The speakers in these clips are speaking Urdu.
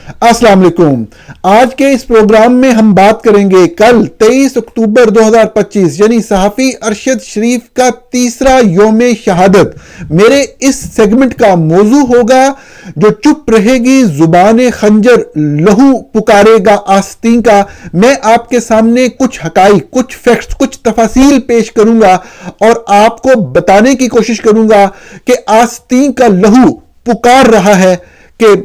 السلام علیکم. آج کے اس پروگرام میں ہم بات کریں گے کل 23 اکتوبر 2025 یعنی صحافی ارشد شریف کا تیسرا یوم شہادت. میرے اس سیگمنٹ کا موضوع ہوگا جو چپ رہے گی زبان خنجر لہو پکارے گا آستین کا. میں آپ کے سامنے کچھ حقائق، کچھ فیکٹس، کچھ تفاصیل پیش کروں گا اور آپ کو بتانے کی کوشش کروں گا کہ آستین کا لہو پکار رہا ہے کہ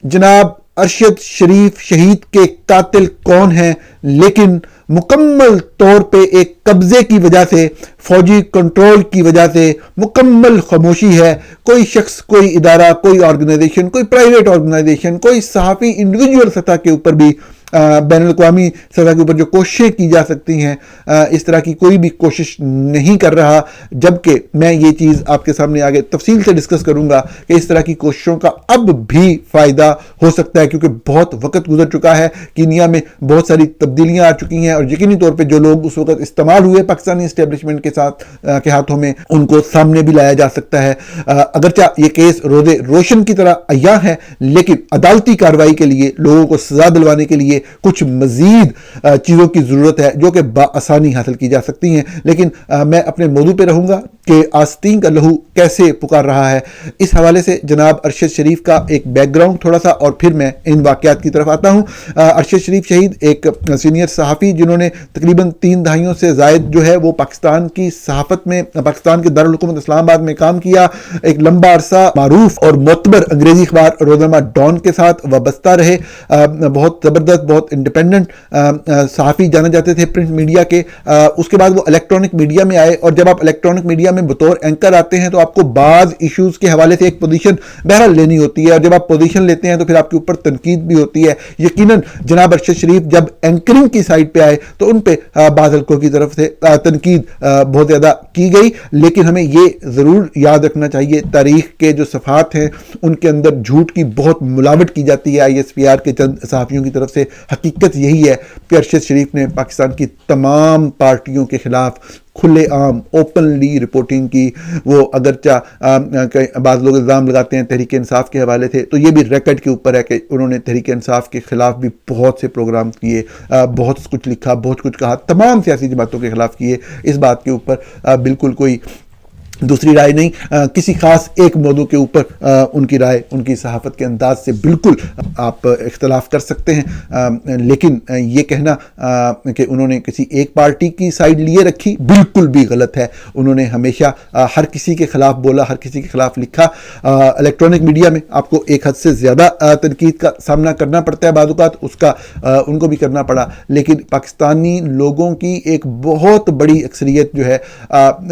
جناب ارشد شریف شہید کے قاتل کون ہیں، لیکن مکمل طور پہ ایک قبضے کی وجہ سے، فوجی کنٹرول کی وجہ سے مکمل خاموشی ہے. کوئی شخص، کوئی ادارہ، کوئی آرگنائزیشن، کوئی پرائیویٹ آرگنائزیشن، کوئی صحافی انڈیویجول سطح کے اوپر بھی، بین الاقوامی سطح کے اوپر جو کوششیں کی جا سکتی ہیں، اس طرح کی کوئی بھی کوشش نہیں کر رہا. جبکہ میں یہ چیز آپ کے سامنے آگے تفصیل سے ڈسکس کروں گا کہ اس طرح کی کوششوں کا اب بھی فائدہ ہو سکتا ہے، کیونکہ بہت وقت گزر چکا ہے. کینیا میں بہت ساری تبدیلیاں آ چکی ہیں اور یقینی طور پہ جو لوگ اس وقت استعمال ہوئے پاکستانی اسٹیبلشمنٹ کے ہاتھوں میں، ان کو سامنے بھی لایا جا سکتا ہے. اگرچہ یہ کیس روزے روشن کی طرح عیاں ہے، لیکن عدالتی کارروائی کے لیے، لوگوں کو سزا دلوانے کے لیے کچھ مزید چیزوں کی ضرورت ہے جو کہ بآسانی حاصل کی جا سکتی ہیں. لیکن میں اپنے موضوع پہ رہوں گا کہ آستین کا لہو کیسے پکار رہا ہے. اس حوالے سے جناب ارشد شریف کا ایک بیک گراؤنڈ تھوڑا سا، اور پھر میں ان واقعات کی طرف آتا ہوں. ارشد شریف شہید ایک سینئر صحافی جنہوں نے تقریباً 3 دہائیوں سے زائد جو ہے وہ پاکستان کی صحافت میں، پاکستان کے دارالحکومت اسلام آباد میں کام کیا. ایک لمبا عرصہ معروف اور معتبر انگریزی اخبار روزنامہ ڈان کے ساتھ وابستہ رہے. بہت زبردست، بہت انڈیپینڈنٹ صحافی جانے جاتے تھے پرنٹ میڈیا کے. اس کے بعد وہ الیکٹرانک میڈیا میں آئے، اور جب آپ الیکٹرانک میڈیا میں بطور اینکر آتے ہیں تو آپ کو بعض ایشوز کے حوالے سے ایک پوزیشن بہرحال لینی ہوتی ہے، اور جب آپ پوزیشن لیتے ہیں تو پھر آپ کے اوپر تنقید بھی ہوتی ہے. یقیناً جناب ارشد شریف جب اینکرنگ کی سائٹ پہ آئے تو ان پہ بعض حلقوں کی طرف سے تنقید بہت زیادہ کی گئی. لیکن ہمیں یہ ضرور یاد رکھنا چاہیے، تاریخ کے جو صفحات ہیں ان کے اندر جھوٹ کی بہت ملاوٹ کی جاتی ہے ISPR کے چند صحافیوں کی طرف سے. حقیقت یہی ہے کہ ارشد شریف نے پاکستان کی تمام پارٹیوں کے خلاف کھلے عام اوپنلی رپورٹنگ کی. وہ اگرچہ بعض لوگ الزام لگاتے ہیں تحریک انصاف کے حوالے سے، تو یہ بھی ریکارڈ کے اوپر ہے کہ انہوں نے تحریک انصاف کے خلاف بھی بہت سے پروگرام کیے، بہت کچھ لکھا، بہت کچھ کہا، تمام سیاسی جماعتوں کے خلاف کیے. اس بات کے اوپر بالکل کوئی دوسری رائے نہیں. کسی خاص ایک موضوع کے اوپر ان کی رائے، ان کی صحافت کے انداز سے بالکل آپ اختلاف کر سکتے ہیں، لیکن یہ کہنا کہ انہوں نے کسی ایک پارٹی کی سائیڈ لیے رکھی بالکل بھی غلط ہے. انہوں نے ہمیشہ ہر کسی کے خلاف بولا، ہر کسی کے خلاف لکھا. الیکٹرانک میڈیا میں آپ کو ایک حد سے زیادہ تنقید کا سامنا کرنا پڑتا ہے، بعض اوقات اس کا ان کو بھی کرنا پڑا. لیکن پاکستانی لوگوں کی ایک بہت بڑی اکثریت جو ہے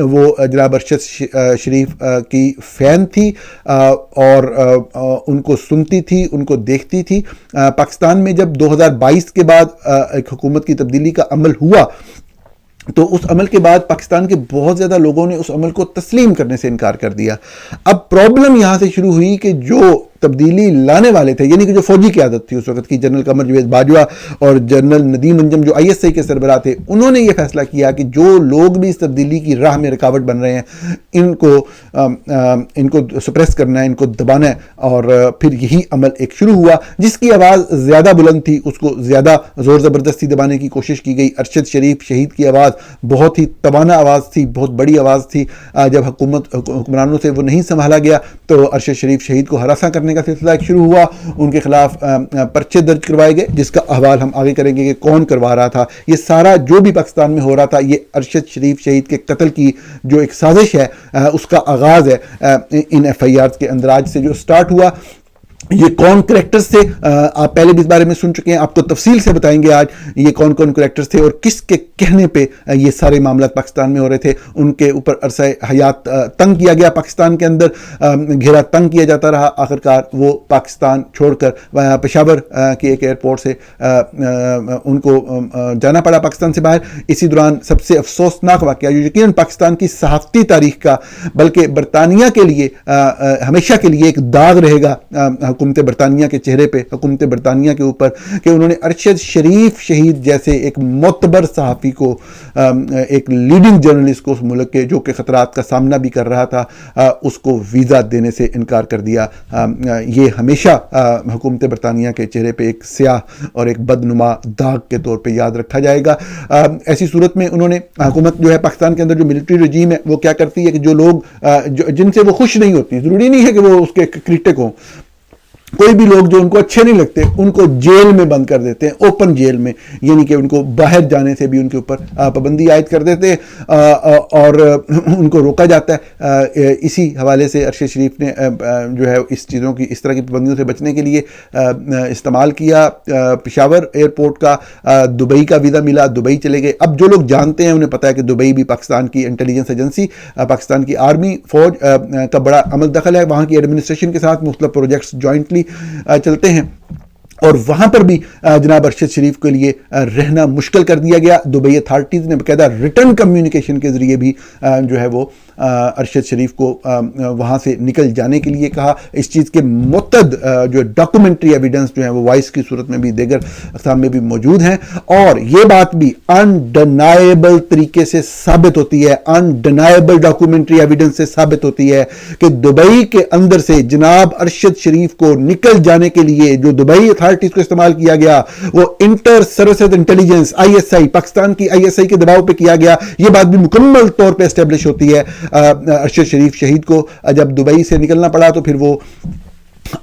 وہ جناب ارشد شریف کی فین تھی، اور ان کو سنتی تھی، ان کو دیکھتی تھی. پاکستان میں جب 2022 کے بعد ایک حکومت کی تبدیلی کا عمل ہوا تو اس عمل کے بعد پاکستان کے بہت زیادہ لوگوں نے اس عمل کو تسلیم کرنے سے انکار کر دیا. اب پرابلم یہاں سے شروع ہوئی کہ جو تبدیلی لانے والے تھے، یعنی کہ جو فوجی قیادت تھی اس وقت کی، جنرل قمر جاوید باجوہ اور جنرل ندیم انجم جو ISI کے سربراہ تھے، انہوں نے یہ فیصلہ کیا کہ جو لوگ بھی اس تبدیلی کی راہ میں رکاوٹ بن رہے ہیں ان کو سپریس کرنا ہے، ان کو دبانا ہے. اور پھر یہی عمل ایک شروع ہوا. جس کی آواز زیادہ بلند تھی اس کو زیادہ زور زبردستی دبانے کی کوشش کی گئی. ارشد شریف شہید کی آواز بہت ہی توانا آواز تھی، بہت بڑی آواز تھی. جب حکمرانوں سے وہ نہیں سنبھالا گیا تو ارشد شریف شہید کو ہراساں کرنے کا سلسلہ ایک شروع ہوا. ان کے خلاف پرچے درج کروائے گئے، جس کا احوال ہم آگے کریں گے کہ کون کروا رہا تھا. یہ سارا جو بھی پاکستان میں ہو رہا تھا یہ ارشد شریف شہید کے قتل کی جو ایک سازش ہے اس کا آغاز ہے. ان FIRs کے اندراج سے جو سٹارٹ ہوا. یہ کون کریکٹرز تھے آپ پہلے بھی اس بارے میں سن چکے ہیں، آپ کو تفصیل سے بتائیں گے آج یہ کون کون کریکٹرز تھے اور کس کے کہنے پہ یہ سارے معاملات پاکستان میں ہو رہے تھے. ان کے اوپر عرصہ حیات تنگ کیا گیا، پاکستان کے اندر گھیرا تنگ کیا جاتا رہا. آخرکار وہ پاکستان چھوڑ کر پشاور کی ایک ایئرپورٹ سے ان کو جانا پڑا پاکستان سے باہر. اسی دوران سب سے افسوسناک واقعہ جو یقیناً پاکستان کی صحافتی تاریخ کا بلکہ برطانیہ کے لیے ہمیشہ کے لیے ایک داغ رہے گا، حکومت برطانیہ کے چہرے پہ، حکومت برطانیہ کے اوپر، کہ انہوں نے ارشد شریف شہید جیسے ایک معتبر صحافی کو، ایک لیڈنگ جرنلسٹ کو اس ملک کے جو کہ خطرات کا سامنا بھی کر رہا تھا، اس کو ویزا دینے سے انکار کر دیا۔ یہ ہمیشہ حکومت برطانیہ کے چہرے پہ ایک سیاہ اور ایک بدنما داغ کے طور پہ یاد رکھا جائے گا۔ ایسی صورت میں انہوں نے حکومت جو ہے پاکستان کے اندر جو ملٹری رجیم ہے وہ کیا کرتی ہے کہ جو لوگ جن سے وہ خوش نہیں ہوتی، ضروری نہیں ہے کہ وہ اس کے کرٹک ہوں، کوئی بھی لوگ جو ان کو اچھے نہیں لگتے ان کو جیل میں بند کر دیتے ہیں، اوپن جیل میں، یعنی کہ ان کو باہر جانے سے بھی ان کے اوپر پابندی عائد کر دیتے ہیں اور ان کو روکا جاتا ہے۔ اسی حوالے سے ارشد شریف نے جو ہے اس چیزوں کی، اس طرح کی پابندیوں سے بچنے کے لیے استعمال کیا پشاور ایئرپورٹ کا، دبئی کا ویزا ملا، دبئی چلے گئے۔ اب جو لوگ جانتے ہیں انہیں پتہ ہے کہ دبئی بھی پاکستان کی انٹیلیجنس ایجنسی، پاکستان کی آرمی فوج کا بڑا عمل دخل ہے، وہاں کی ایڈمنسٹریشن کے ساتھ مختلف پروجیکٹس جوائنٹلی چلتے ہیں، اور وہاں پر بھی جناب ارشد شریف کے لیے رہنا مشکل کر دیا گیا۔ دبئی اتھارٹیز نے باقاعدہ ریٹرن کمیونیکیشن کے ذریعے بھی جو ہے وہ ارشد شریف کو وہاں سے نکل جانے کے لیے کہا۔ اس چیز کے متعدد جو ڈاکومنٹری ایویڈنس جو ہیں وہ وائس کی صورت میں بھی دیگر اقسام میں بھی موجود ہیں، اور یہ بات بھی انڈینائبل طریقے سے ثابت ہوتی ہے، انڈینائبل ڈاکومنٹری ایویڈنس سے ثابت ہوتی ہے کہ دبئی کے اندر سے جناب ارشد شریف کو نکل جانے کے لیے جو دبئی اتھارٹیز کو استعمال کیا گیا وہ inter services intelligence ISI، Pakistan کی ISI کے دباؤ پہ کیا گیا۔ یہ بات بھی مکمل طور پہ اسٹیبلش ہوتی ہے۔ ارشد شریف شہید کو جب دبئی سے نکلنا پڑا تو پھر وہ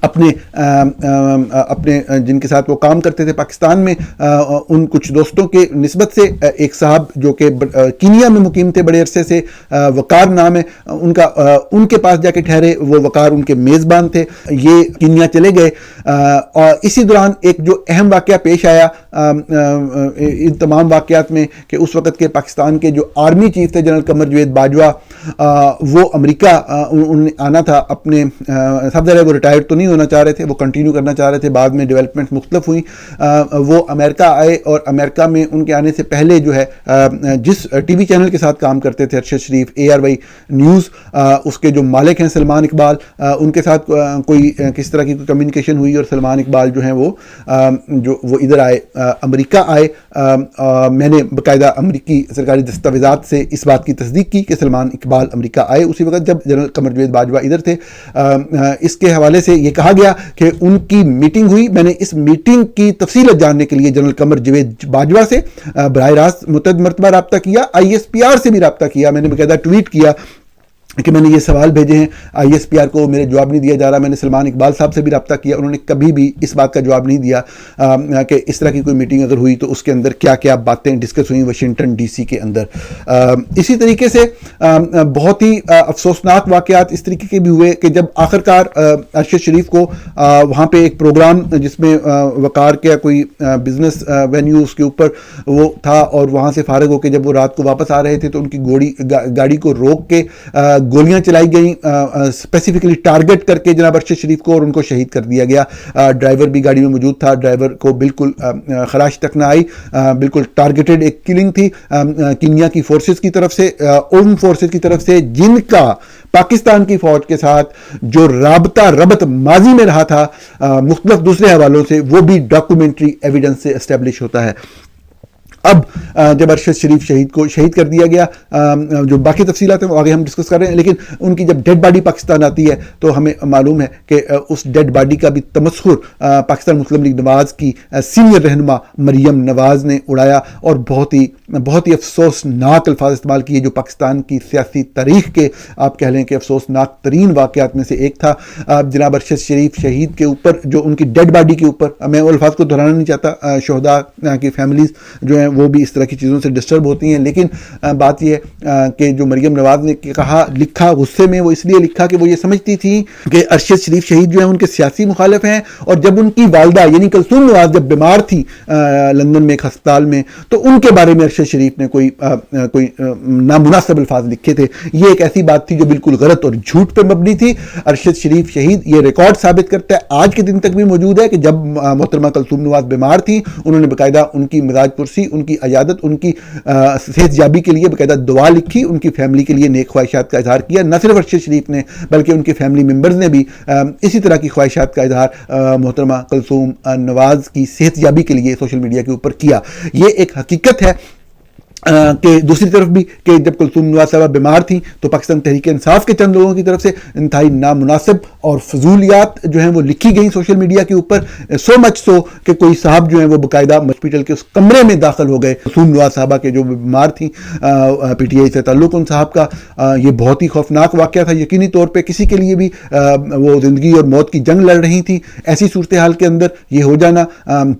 اپنے جن کے ساتھ وہ کام کرتے تھے پاکستان میں، ان کچھ دوستوں کے نسبت سے ایک صاحب جو کہ کینیا میں مقیم تھے بڑے عرصے سے، وقار نام ہے ان کا، ان کے پاس جا کے ٹھہرے، وہ وقار ان کے میزبان تھے، یہ کینیا چلے گئے۔ اور اسی دوران ایک جو اہم واقعہ پیش آیا ان تمام واقعات میں کہ اس وقت کے پاکستان کے جو آرمی چیف تھے جنرل قمر جاوید باجوہ، وہ امریکہ انہوں نے آنا تھا اپنے، سب سے وہ ریٹائرڈ تو نہیں ہونا چاہ رہے تھے، وہ کنٹینیو کرنا چاہ رہے تھے، بعد میں ڈیولپمنٹ مختلف ہوئی، وہ امریکہ آئے، اور امریکہ میں ان کے آنے سے پہلے جو ہے جس ٹی وی چینل کے ساتھ کام کرتے تھے ارشد شریف، ARY نیوز، اس کے جو مالک ہیں سلمان اقبال، ان کے ساتھ کوئی کس طرح کی کوئی کمیونیکیشن ہوئی، اور سلمان اقبال جو ہیں وہ ادھر آئے، امریکہ آئے۔ میں نے باقاعدہ امریکی سرکاری دستاویزات سے اس بات کی تصدیق کی کہ سلمان اقبال امریکہ آئے اسی وقت جب جنرل قمر جاوید باجوہ ادھر تھے۔ اس کے حوالے سے یہ کہا گیا کہ ان کی میٹنگ ہوئی، میں نے اس میٹنگ کی تفصیلات جاننے کے لیے جنرل قمر جاوید باجوہ سے براہ راست متعدد مرتبہ رابطہ کیا، ISPR سے بھی رابطہ کیا، میں نے باقاعدہ ٹویٹ کیا کہ میں نے یہ سوال بھیجے ہیں ISPR کو، میرے جواب نہیں دیا جا رہا۔ میں نے سلمان اقبال صاحب سے بھی رابطہ کیا، انہوں نے کبھی بھی اس بات کا جواب نہیں دیا کہ اس طرح کی کوئی میٹنگ اگر ہوئی تو اس کے اندر کیا کیا باتیں ڈسکس ہوئیں واشنگٹن DC کے اندر۔ اسی طریقے سے بہت ہی افسوسناک واقعات اس طریقے کے بھی ہوئے کہ جب آخرکار ارشد شریف کو وہاں پہ ایک پروگرام جس میں وقار کا کوئی بزنس وینیو اس کے اوپر وہ تھا، اور وہاں سے فارغ ہو کے جب وہ رات کو واپس آ رہے تھے تو ان کی گاڑی کو روک کے گولیاں چلائی گئیں اسپیسیفکلی ٹارگٹ کر کے جناب ارشد شریف کو، اور ان کو شہید کر دیا گیا۔ ڈرائیور بھی گاڑی میں موجود تھا، ڈرائیور کو بالکل خراش تک نہ آئی، بالکل ٹارگٹڈ ایک کلنگ تھی کینیا کی فورسز کی طرف سے، ان فورسز کی طرف سے جن کا پاکستان کی فوج کے ساتھ جو ربط ماضی میں رہا تھا مختلف دوسرے حوالوں سے، وہ بھی ڈاکومنٹری ایویڈنس سے اسٹیبلش ہوتا ہے۔ اب جب ارشد شریف شہید کو شہید کر دیا گیا، جو باقی تفصیلات ہیں وہ آگے ہم ڈسکس کر رہے ہیں، لیکن ان کی جب ڈیڈ باڈی پاکستان آتی ہے تو ہمیں معلوم ہے کہ اس ڈیڈ باڈی کا بھی تمسخر پاکستان مسلم لیگ نواز کی سینئر رہنما مریم نواز نے اڑایا، اور بہت ہی افسوسناک الفاظ استعمال کیے، جو پاکستان کی سیاسی تاریخ کے آپ کہہ لیں کہ افسوسناک ترین واقعات میں سے ایک تھا۔ جناب ارشد شریف شہید کے اوپر جو ان کی ڈیڈ باڈی کے اوپر، میں وہ الفاظ کو دہرانا نہیں چاہتا، شہداء کی فیملیز جو ہیں وہ بھی اس طرح کی چیزوں سے ڈسٹرب ہوتی ہیں، لیکن بات یہ کہ جو مریم نواز نے کہا، لکھا غصے میں، وہ اس لیے لکھا کہ وہ یہ سمجھتی تھی کہ ارشد شریف شہید جو ہیں ان کے سیاسی مخالف ہیں، اور جب ان کی والدہ یعنی کلثوم نواز جب بیمار تھی لندن میں ایک ہسپتال میں، تو ان کے بارے میں ارشد شریف نے کوئی نامناسب الفاظ لکھے تھے۔ یہ ایک ایسی بات تھی جو بالکل غلط اور جھوٹ پہ مبنی تھی۔ ارشد شریف شہید، یہ ریکارڈ ثابت کرتا ہے، آج کے دن تک بھی موجود ہے کہ جب محترمہ کلثوم نواز بیمار تھی، انہوں نے باقاعدہ ان کی مزاج پرسی، ان کی عیادت، ان کی صحت یابی کے لیے باقاعدہ دعا لکھی، ان کی فیملی کے لیے نیک خواہشات کا اظہار کیا. نہ صرف ارشد شریف نے بلکہ ان کے فیملی ممبرز نے بھی اسی طرح کی خواہشات کا اظہار محترمہ کلثوم نواز کی صحت یابی کے لیے سوشل میڈیا کے اوپر کیا. یہ ایک حقیقت ہے کہ دوسری طرف بھی کہ جب کلثوم نواز صاحبہ بیمار تھیں تو پاکستان تحریک انصاف کے چند لوگوں کی طرف سے انتہائی نامناسب اور فضولیات جو ہیں وہ لکھی گئیں سوشل میڈیا کے اوپر، سو مچ سو کہ کوئی صاحب جو ہیں وہ باقاعدہ ہاسپٹل کے اس کمرے میں داخل ہو گئے. کلثوم نواز صاحبہ کے جو بیمار تھیں پی ٹی آئی سے تعلق ان صاحب کا، یہ بہت ہی خوفناک واقعہ تھا. یقینی طور پہ کسی کے لیے بھی وہ زندگی اور موت کی جنگ لڑ رہی تھی، ایسی صورتحال کے اندر یہ ہو جانا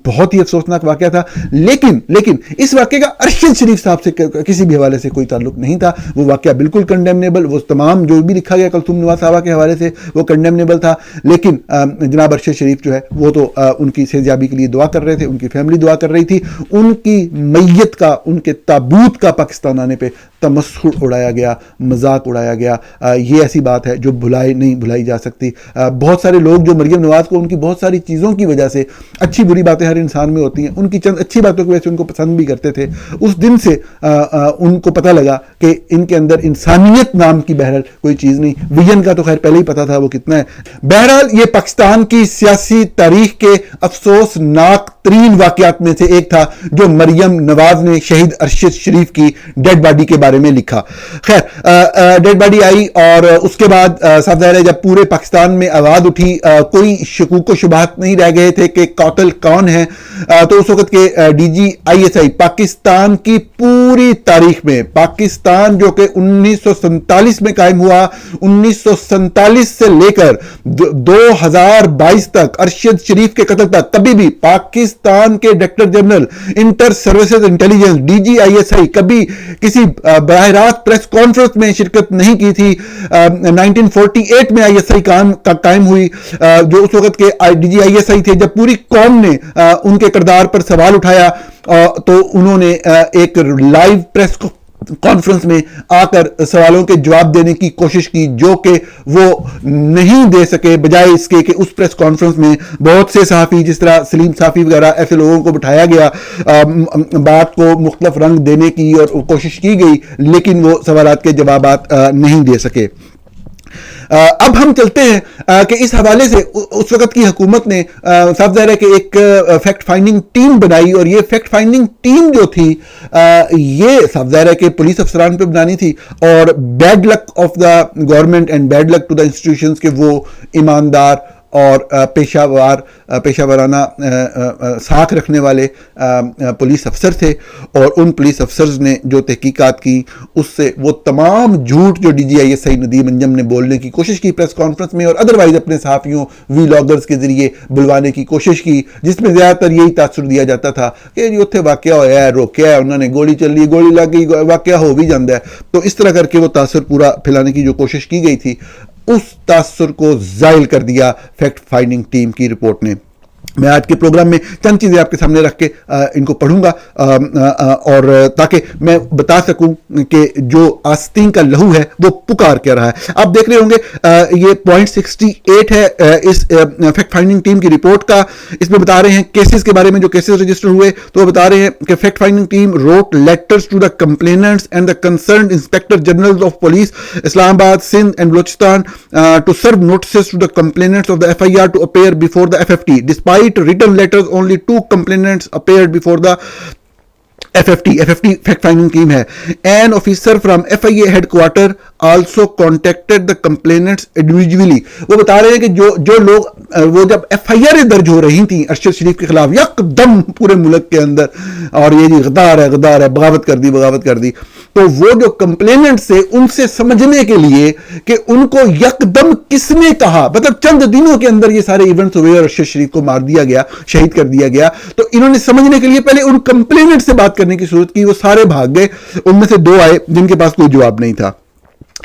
بہت ہی افسوسناک واقعہ تھا. لیکن اس واقعے کا ارشد شریف سے کسی بھی حوالے سے کوئی تعلق نہیں تھا. وہ واقعہ بالکل کنڈیمنیبل، وہ تمام جو بھی لکھا گیا کلثوم نواز صاحبہ کے حوالے سے وہ کنڈیمنیبل تھا. لیکن جناب ارشد شریف جو ہے وہ تو ان کی صحت یابی کے لیے دعا کر رہے تھے، ان کی فیملی دعا کر رہی تھی. ان کی میت کا، ان کے تابوت کا پاکستان آنے پہ تمسخر اڑایا گیا، مذاق اڑایا گیا. یہ ایسی بات ہے جو نہیں بھلائی جا سکتی. بہت سارے لوگ جو مریم نواز کو ان کی بہت ساری چیزوں کی وجہ سے، اچھی بری باتیں ہر انسان میں ہوتی ہیں، ان کی چند اچھی باتوں کی وجہ سے ان کو پسند بھی کرتے تھے. اس دن سے ان کو پتہ لگا کہ ان کے اندر انسانیت نام کی بہرحال کوئی چیز نہیں. ویژن کا تو خیر پہلے ہی پتا تھا وہ کتنا ہے. بہرحال یہ پاکستان کی سیاسی تاریخ کے افسوسناک ترین واقعات میں سے ایک تھا جو مریم نواز نے شہید ارشد شریف کی ڈیڈ باڈی کے بارے میں لکھا. خیر ڈیڈ باڈی آئی اور اس کے بعد صاف ظاہر ہے جب پورے پاکستان میں آواز اٹھی، کوئی شکوک و شبہات نہیں رہ گئے تھے کہ قاتل کون ہے. تو اس وقت کے D G I S I Pakistan کی پوری تاریخ میں، پاکستان جو کہ 1947 میں قائم ہوا، 1947 سے لے کر 2022 تک ارشد شریف کے قتل تک کبھی بھی پاکستان کے director general inter services intelligence D G I S I کبھی کسی براہ راست پریس کانفرنس میں شرکت نہیں کی تھی. 1948 میں آئی ایس آئی قائم ہوئی، جو اس وقت کے ڈی جی آئی ایس آئی تھے. جب پوری قوم نے ان کے کردار پر سوال اٹھایا تو انہوں نے ایک لائیو پریس کانفرنس میں آ کر سوالوں کے جواب دینے کی کوشش کی، جو کہ وہ نہیں دے سکے، بجائے اس کے کہ اس پریس کانفرنس میں بہت سے صحافی جس طرح سلیم صافی وغیرہ ایسے لوگوں کو بٹھایا گیا، بات کو مختلف رنگ دینے کی اور کوشش کی گئی، لیکن وہ سوالات کے جوابات نہیں دے سکے. اب ہم چلتے ہیں کہ اس حوالے سے اس وقت کی حکومت نے صاف ظاہر ہے کہ ایک فیکٹ فائنڈنگ ٹیم بنائی، اور یہ فیکٹ فائنڈنگ ٹیم جو تھی یہ صاف ظاہر ہے کہ پولیس افسران پہ بنانی تھی، اور bad luck of the government and bad luck to the institutions کہ وہ ایماندار اور پیشہ ورانہ ساکھ رکھنے والے پولیس افسر تھے. اور ان پولیس افسرز نے جو تحقیقات کی اس سے وہ تمام جھوٹ جو D G I S I Nadeem Anjum نے بولنے کی کوشش کی پریس کانفرنس میں، اور ادروائز اپنے صحافیوں وی لاگرز کے ذریعے بلوانے کی کوشش کی، جس میں زیادہ تر یہی تاثر دیا جاتا تھا کہ یہ اتنے واقعہ ہوا ہے، روکیا ہے انہوں نے، گولی چل رہی، گولی لگ گئی، واقعہ ہو بھی جاتا ہے. تو اس طرح کر کے وہ تاثر پورا پھیلانے کی جو کوشش کی گئی تھی، اس تاثر کو زائل کر دیا فیکٹ فائنڈنگ ٹیم کی رپورٹ نے. میں آج کے پروگرام میں چند چیزیں آپ کے سامنے رکھ کے ان کو پڑھوں گا، اور تاکہ میں بتا سکوں کہ جو آستین کا لہو ہے وہ پکار کیا رہا ہے. آپ دیکھ رہے ہوں گے یہ پوائنٹ 68 ہے اس فیکٹ فائنڈنگ ٹیم کی رپورٹ کا. اس میں بتا رہے ہیں کیسز کے بارے میں، جو کیسز رجسٹر ہوئے، تو وہ بتا رہے ہیں کہ fact finding team wrote letters to the complainants and the concerned inspector general of police Islamabad, Sindh and Balochistan to serve notices to the complainants of the F I R to appear before the F F T. Despite written letters, only 2 complainants appeared before the FFT fact finding team ہے. An officer from FIA headquarter also contacted the complainants individually. وہ بتا رہے ہیں کہ جو لوگ وہ جب FIR درج ہو رہی تھیں ارشد شریف کے خلاف یک دم پورے ملک کے اندر، اور یہ جی غدار ہے، بغاوت کر دی، تو وہ جو کمپلیننٹ سے ان سے سمجھنے کے لیے کہ ان کو یک دم کس نے کہا، مطلب چند دنوں کے اندر یہ سارے ایونٹس ہوئے اور ارشد شریف کو مار دیا گیا، شہید کر دیا گیا، تو انہوں نے سمجھنے کے لیے پہلے ان کمپلیننٹ سے بات کرنے کی صورت کی. وہ سارے بھاگ گئے، ان میں سے 2 آئے جن کے پاس کوئی جواب نہیں تھا.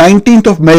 19th of May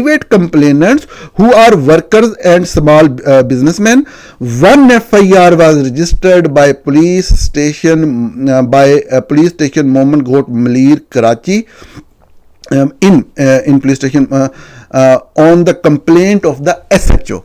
private complainants who are workers and small businessmen. One FIR was registered by police station Momin Ghosh Malir, Karachi, in police station on the complaint of the SHO.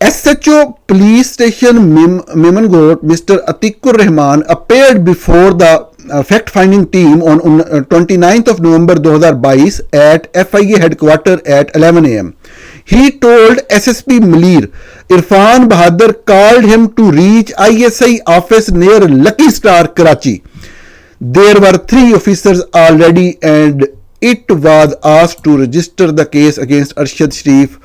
SHO police station Memon Ghosh, Mr. Atikur Rahman, appeared before the fact-finding team on 29th of November 2022 at FIA headquarters at 11 a.m. He told SSP Malir, Irfan Bahadur called him to reach ISI office near Lucky Star, Karachi. There were 3 officers already and it was asked to register the case against Arshad Sharif,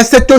SHO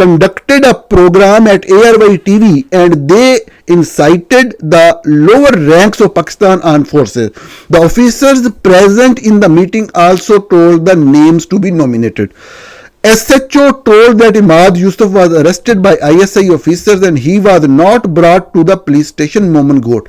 conducted a program at ARY TV and they incited the lower ranks of Pakistan Armed Forces. The officers present in the meeting also told the names to be nominated. SHO told that Imad Yusuf was arrested by ISI officers and he was not brought to the police station Momin Ghosh.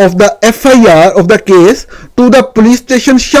of the FIR of the case to the police station Shah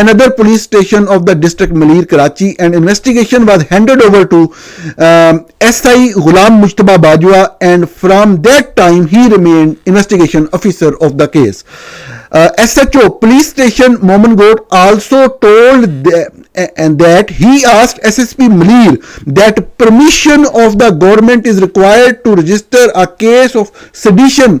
Another police station of the district Malir, Karachi, and investigation was handed over to SI Ghulam Mujtaba Bajwa and from that time he remained investigation officer of the case. SHO police station Momin Ghosh also told that he asked SSP Malir that permission of the government is required to register a case of sedition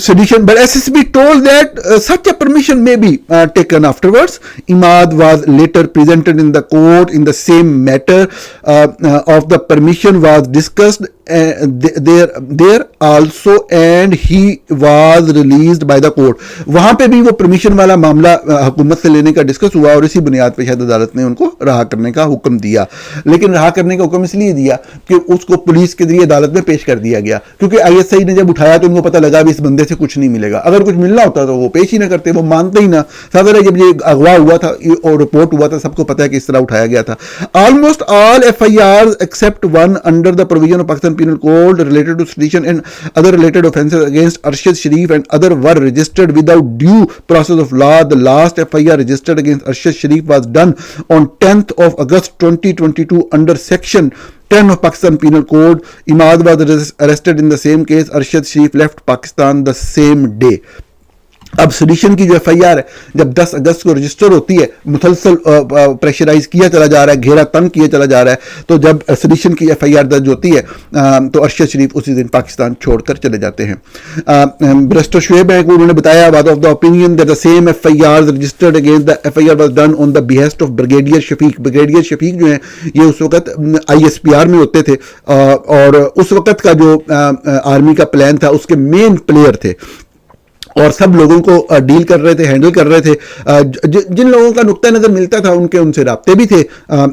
sedition, but SSB told that such a permission may be taken afterwards. Imad was later presented in the court in the same matter of the permission was discussed there also and he was released by the court. وہاں پہ بھی وہ پرمیشن والا معاملہ حکومت سے لینے کا ڈسکس ہوا اور اسی بنیاد پہ شاید عدالت نے ان کو رہا کرنے کا حکم دیا. لیکن رہا کرنے کا حکم اس لیے دیا کہ اس کو پولیس کے ذریعے عدالت میں پیش کر دیا گیا, کیونکہ آئی ایس آئی نے جب اٹھایا تو ان کو پتہ لگا بھی اس بندے سے کچھ نہیں ملے گا. اگر کچھ ملنا ہوتا تو وہ پیش ہی نہ کرتے, وہ مانتے ہی نہ. صدر جب یہ اغوا ہوا تھا اور رپورٹ ہوا تھا, سب کو پتا ہے کہ اس طرح اٹھایا گیا تھا. Almost all FIRs except one under the provision of Pakistan Penal Code related to sedition and other related offences against Arshad Sharif and other were registered without due process of law. The last FIR registered against Arshad Sharif was done on 10th of August 2022 under section 10 of Pakistan Penal Code. Imad was arrested in the same case. Arshad Sharif left Pakistan the same day. اب سیڈیشن کی جو FIR ہے جب 10 اگست کو رجسٹر ہوتی ہے, مسلسل پریشرائز کیا چلا جا رہا ہے, گھیرا تنگ کیا چلا جا رہا ہے, تو جب سیڈیشن کی FIR درج ہوتی ہے تو ارشد شریف اسی دن پاکستان چھوڑ کر چلے جاتے ہیں. برسٹر شعیب ہے, انہوں نے بتایا was of the opinion that the same FIRs registered against the FIR was done on the behest of Brigadier Shafiq. Brigadier Shafiq جو ہیں یہ اس وقت ISPR میں ہوتے تھے اور اس وقت کا جو آرمی کا پلان تھا اس کے مین پلیئر تھے اور سب لوگوں کو ڈیل کر رہے تھے, ہینڈل کر رہے تھے. جن لوگوں کا نقطہ نظر ملتا تھا ان سے رابطے بھی تھے,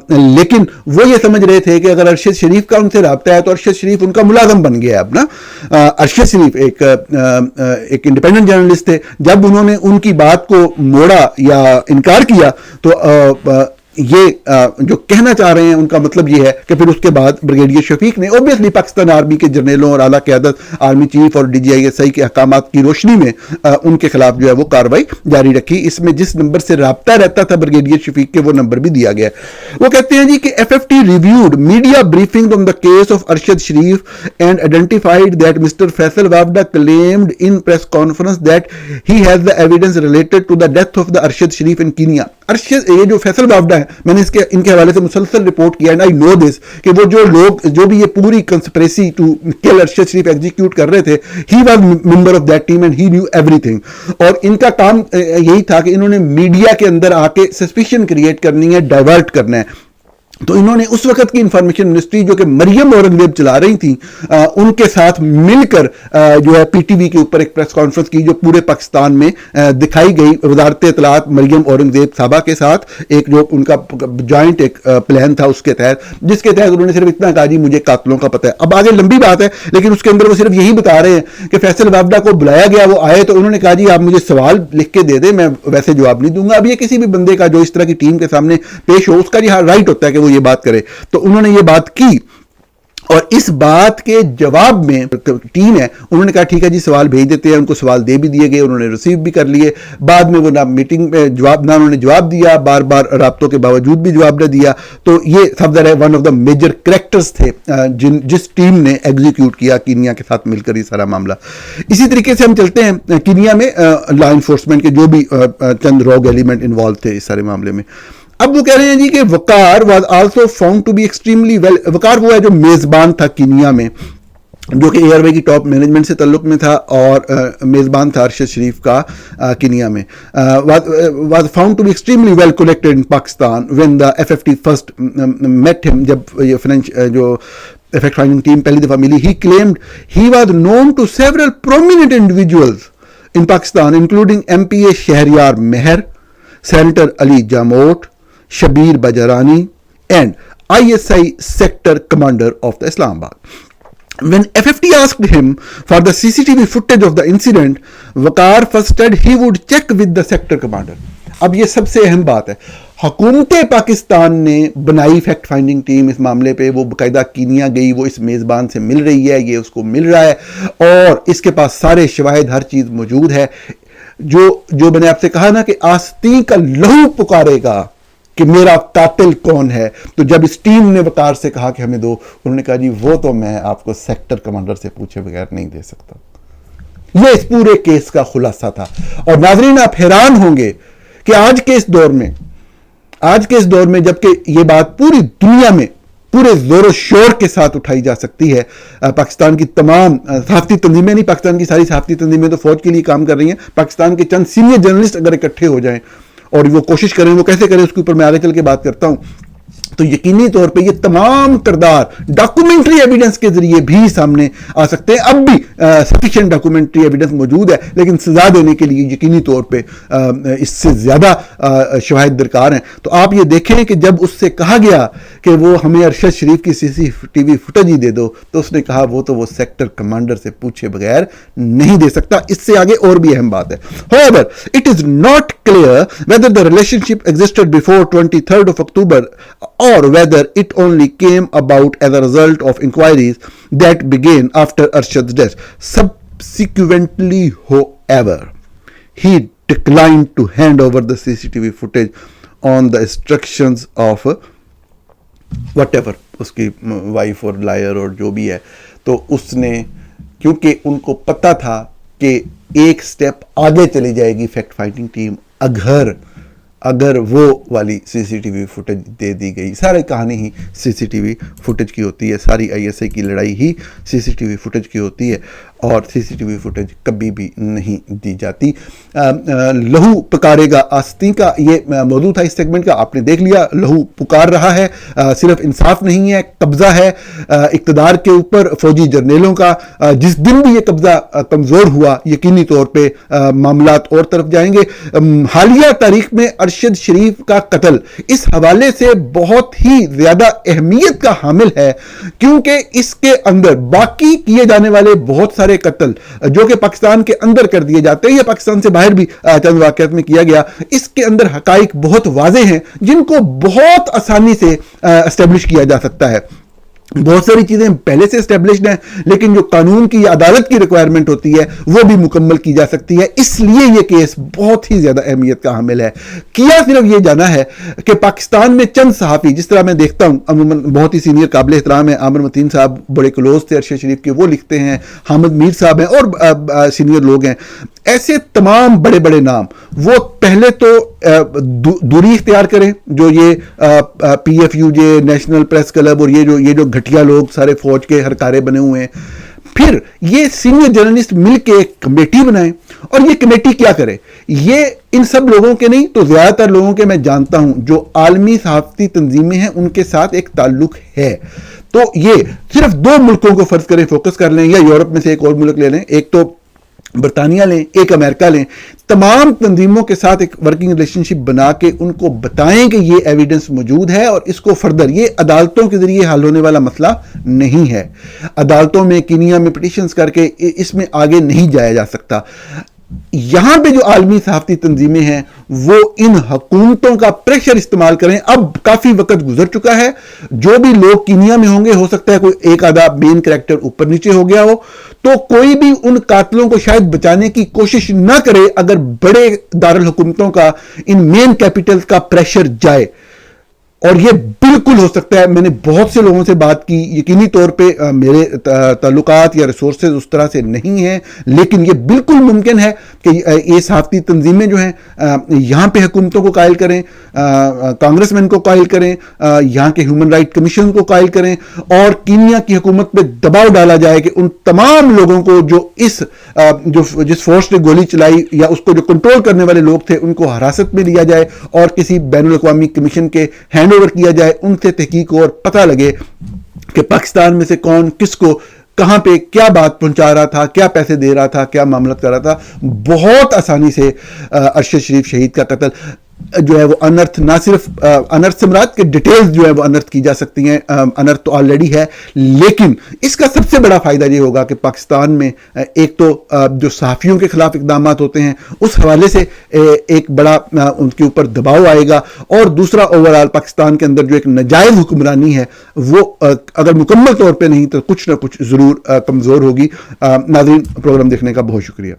لیکن وہ یہ سمجھ رہے تھے کہ اگر ارشد شریف کا ان سے رابطہ ہے تو ارشد شریف ان کا ملازم بن گیا ہے. اب نا ارشد شریف ایک انڈیپینڈنٹ جرنلسٹ تھے, جب انہوں نے ان کی بات کو موڑا یا انکار کیا تو یہ جو کہنا چاہ رہے ہیں ان کا مطلب یہ ہے کہ پھر اس کے بعد بریگیڈیئر شفیق نے اوبیسلی پاکستان آرمی کے جرنیلوں اور اعلیٰ قیادت, آرمی چیف اور DGISI کے احکامات کی روشنی میں ان کے خلاف جو ہے وہ کاروائی جاری رکھی. اس میں جس نمبر سے رابطہ رہتا تھا بریگیڈیئر شفیق کے وہ نمبر بھی دیا گیا. وہ کہتے ہیں جی کہ FFT reviewed media briefings on the case of Arshad Sharif and identified that Mr. Faisal Wavda claimed in press conference that he has the evidence related to the death of the Arshad Sharif in Kenya. یہ جو فیصل وافڈا ہے, میں نے ان کے حوالے سے مسلسل رپورٹ کیا, اینڈ آئی نو دس کہ وہ جو لوگ جو بھی یہ پوری conspiracy to kill Arshad Sharif execute کر رہے تھے, he was member of that team and he new every thing. اور ان کا کام یہی تھا کہ انہوں نے میڈیا کے اندر آ کے سسپیشن کریٹ کرنی ہے, ڈائیورٹ کرنا ہے. تو انہوں نے اس وقت کی انفارمیشن منسٹری جو کہ مریم اورنگزیب چلا رہی تھیں ان کے ساتھ مل کر جو ہے PTV کے اوپر ایک پریس کانفرنس کی جو پورے پاکستان میں دکھائی گئی. وزارت اطلاعات مریم اورنگزیب صاحبہ کے ساتھ ایک جو ان کا جوائنٹ ایک پلان تھا اس کے تحت, جس کے تحت انہوں نے صرف اتنا کہا جی مجھے قاتلوں کا پتہ ہے. اب آگے لمبی بات ہے لیکن اس کے اندر وہ صرف یہی بتا رہے ہیں کہ فیصل وابڈا کو بلایا گیا, وہ آئے تو انہوں نے کہا جی آپ مجھے سوال لکھ کے دے دیں, میں ویسے جواب نہیں دوں گا. اب یہ کسی بھی بندے کا جو اس طرح کی ٹیم کے سامنے پیش ہو اس کا یہ رائٹ ہوتا ہے کہ وہ یہ بات کرے. تو انہوں نے یہ بات کی اور اس بات کے جواب میں ٹیم ہے انہوں نے کہا ٹھیک ہے جی سوال بھیج دیتے ہیں. ان کو سوال دے بھی دیے گئے, انہوں نے ریسیو بھی کر لیے. بعد میں وہ نہ میٹنگ میں جواب, نہ انہوں نے جواب دیا, بار بار رابطوں کے باوجود بھی جواب نہ دیا. تو یہ سب ظاہر ہے one of the major characters تھے جس ٹیم نے ایگزیکیوٹ کیا کینیا کے ساتھ مل کر یہ سارا معاملہ. اسی طریقے سے ہم چلتے ہیں کینیا میں لا انفورسمنٹ کے جو بھی چند روگ ایلیمنٹ انوالو تھے اس سارے معاملے میں. اب وہ کہہ رہے ہیں جی کہ Waqar was also found to be extremely well. Waqar وہ ہے جو میزبان تھا کینیا میں, جو کہ ایئر وے کی ٹاپ مینجمنٹ سے تعلق میں تھا اور میزبان تھا ارشد شریف کا کینیا میں. Was found to be extremely well connected in Pakistan when the FFT first met him, جب یہ فرینچ جو ایفیکٹ فائنڈنگ ٹیم پہلی دفعہ ملی. He claimed he was known to several prominent individuals in Pakistan including MPA Shehryar Mehr, senator Ali Jamot, Shabbir Bijarani and ISI sector commander of the Islamabad. When FFT asked him for the CCTV footage of the incident, Waqar first said he would check with the sector commander. اب یہ سب سے اہم بات ہے, حکومت پاکستان نے بنائی فیکٹ فائنڈنگ ٹیم اس معاملے پہ, وہ باقاعدہ کینیا گئی, وہ اس میزبان سے مل رہی ہے, یہ اس کو مل رہا ہے اور اس کے پاس سارے شواہد ہر چیز موجود ہے. جو میں نے آپ سے کہا نا کہ آستین کا لہو پکارے گا کہ میرا قاتل کون ہے, تو جب اس ٹیم نے وقار سے کہا کہ ہمیں دو, انہوں نے کہا جی وہ تو میں آپ کو سیکٹر کمانڈر سے پوچھے بغیر نہیں دے سکتا. یہ اس پورے کیس کا خلاصہ تھا. اور ناظرین آپ حیران ہوں گے کہ آج کے اس دور میں جبکہ یہ بات پوری دنیا میں پورے زور و شور کے ساتھ اٹھائی جا سکتی ہے, پاکستان کی تمام صحافتی تنظیمیں نہیں, پاکستان کی ساری صحافتی تنظیمیں تو فوج کے لیے کام کر رہی ہیں, پاکستان کے چند سینئر جرنلسٹ اگر اکٹھے ہو جائیں اور وہ کوشش کریں, وہ کیسے کریں اس کے اوپر میں آگے چل کے بات کرتا ہوں. تو یقینی طور پہ یہ تمام کردار ڈاکومنٹری ایویڈنس کے ذریعے بھی سامنے آ سکتے ہیں. اب بھی سفیشینٹ ڈاکومنٹری ایویڈنس موجود ہے, لیکن سزا دینے کے لیے یقینی طور پہ اس سے زیادہ شواہد درکار ہیں. تو آپ یہ دیکھیں کہ جب اس سے کہا گیا کہ وہ ہمیں ارشد شریف کی سی سی ٹی وی فوٹیج ہی دے دو, تو اس نے کہا وہ سیکٹر کمانڈر سے پوچھے بغیر نہیں دے سکتا. اس سے آگے اور بھی اہم بات ہے. However, it is not clear whether the relationship existed before 23rd of October or whether it only came about as a result of inquiries that began after Arshad's death. Subsequently, however, he declined to hand over the CCTV footage on the instructions of whatever, اس کی وائف اور لائر اور جو بھی ہے. تو اس نے, کیونکہ ان کو پتا تھا کہ ایک سٹیپ آگے چلی جائے گی فیکٹ فائنڈنگ ٹیم اگر وہ والی سی سی ٹی وی فوٹیج دے دی گئی. ساری کہانی ہی سی سی ٹی وی فوٹیج کی ہوتی ہے, ساری آئی ایس آئی کی لڑائی ہی سی سی ٹی وی فوٹیج کی ہوتی ہے, اور سی سی ٹی وی فوٹیج کبھی بھی نہیں دی جاتی. لہو پکارے گا آستین کا یہ موضوع تھا اس سیگمنٹ کا. آپ نے دیکھ لیا, لہو پکار رہا ہے. صرف انصاف نہیں ہے, قبضہ ہے اقتدار کے اوپر فوجی جرنیلوں کا. جس دن بھی یہ قبضہ کمزور ہوا, یقینی طور پہ معاملات اور طرف جائیں گے. حالیہ تاریخ میں ارشد شریف کا قتل اس حوالے سے بہت ہی زیادہ اہمیت کا حامل ہے, کیونکہ اس کے اندر باقی کیے جانے والے بہت سارے قتل جو کہ پاکستان کے اندر کر دیے جاتے ہیں یا پاکستان سے باہر بھی چند واقعات میں کیا گیا, اس کے اندر حقائق بہت واضح ہیں جن کو بہت آسانی سے اسٹیبلش کیا جا سکتا ہے. بہت ساری چیزیں پہلے سے اسٹیبلشڈ ہیں, لیکن جو قانون کی یا عدالت کی ریکوائرمنٹ ہوتی ہے وہ بھی مکمل کی جا سکتی ہے. اس لیے یہ کیس بہت ہی زیادہ اہمیت کا حامل ہے. کیا صرف یہ جانا ہے کہ پاکستان میں چند صحافی, جس طرح میں دیکھتا ہوں عموماً بہت ہی سینئر قابل احترام ہے, عامر متین صاحب بڑے کلوز تھے ارشد شریف کے, وہ لکھتے ہیں, حامد میر صاحب ہیں اور سینئر لوگ ہیں, ایسے تمام بڑے بڑے نام وہ پہلے تو دوری اختیار کریں. جو یہ P if you J, national press club اور یہ جو گھٹیا لوگ سارے فوج کے ہرکارے بنے ہوئے ہیں, پھر یہ سینئر جرنلسٹ مل کے ایک کمیٹی بنائیں. اور یہ کمیٹی کیا کرے؟ یہ ان سب لوگوں کے نہیں تو زیادہ تر لوگوں کے میں جانتا ہوں جو عالمی صحافتی تنظیمیں ہیں ان کے ساتھ ایک تعلق ہے. تو یہ صرف دو ملکوں کو فرض کریں فوکس کر لیں, یا یورپ میں سے ایک اور ملک لے لیں, ایک تو برطانیہ لیں, ایک امریکہ لیں. تمام تنظیموں کے ساتھ ایک ورکنگ ریلیشن شپ بنا کے ان کو بتائیں کہ یہ ایویڈنس موجود ہے اور اس کو فردر, یہ عدالتوں کے ذریعے حل ہونے والا مسئلہ نہیں ہے. عدالتوں میں کینیا میں پٹیشنز کر کے اس میں آگے نہیں جایا جا سکتا. یہاں پہ جو عالمی صحافتی تنظیمیں ہیں وہ ان حکومتوں کا پریشر استعمال کریں. اب کافی وقت گزر چکا ہے, جو بھی لوگ کینیا میں ہوں گے, ہو سکتا ہے کوئی ایک آدھا مین کریکٹر اوپر نیچے ہو گیا ہو, تو کوئی بھی ان قاتلوں کو شاید بچانے کی کوشش نہ کرے اگر بڑے دارالحکومتوں کا ان مین کیپٹل کا پریشر جائے. اور یہ بالکل ہو سکتا ہے. میں نے بہت سے لوگوں سے بات کی, یقینی طور پہ میرے تعلقات یا ریسورسز اس طرح سے نہیں ہیں, لیکن یہ بالکل ممکن ہے کہ یہ صحافتی تنظیمیں جو ہیں یہاں پہ حکومتوں کو قائل کریں, کانگریس مین کو قائل کریں, یہاں کے ہیومن رائٹ کمیشن کو قائل کریں, اور کینیا کی حکومت پہ دباؤ ڈالا جائے کہ ان تمام لوگوں کو جو جس فورس نے گولی چلائی یا اس کو جو کنٹرول کرنے والے لوگ تھے ان کو حراست میں لیا جائے اور کسی بین الاقوامی کمیشن کے ہینڈ اوور کیا جائے. ان سے تحقیق اور پتہ لگے کہ پاکستان میں سے کون کس کو کہاں پہ کیا بات پہنچا رہا تھا, کیا پیسے دے رہا تھا, کیا معاملات کر رہا تھا. بہت آسانی سے ارشد شریف شہید کا قتل جو ہے وہ انرتھ, نہ صرف انرتھ سے مراد کے ڈیٹیلز جو ہے وہ انرتھ کی جا سکتی ہیں, انرتھ تو آلریڈی ہے, لیکن اس کا سب سے بڑا فائدہ یہ ہوگا کہ پاکستان میں ایک تو جو صحافیوں کے خلاف اقدامات ہوتے ہیں اس حوالے سے ایک بڑا ان کے اوپر دباؤ آئے گا, اور دوسرا اوورآل پاکستان کے اندر جو ایک ناجائز حکمرانی ہے وہ اگر مکمل طور پہ نہیں تو کچھ نہ کچھ ضرور کمزور ہوگی. ناظرین, پروگرام دیکھنے کا بہت شکریہ.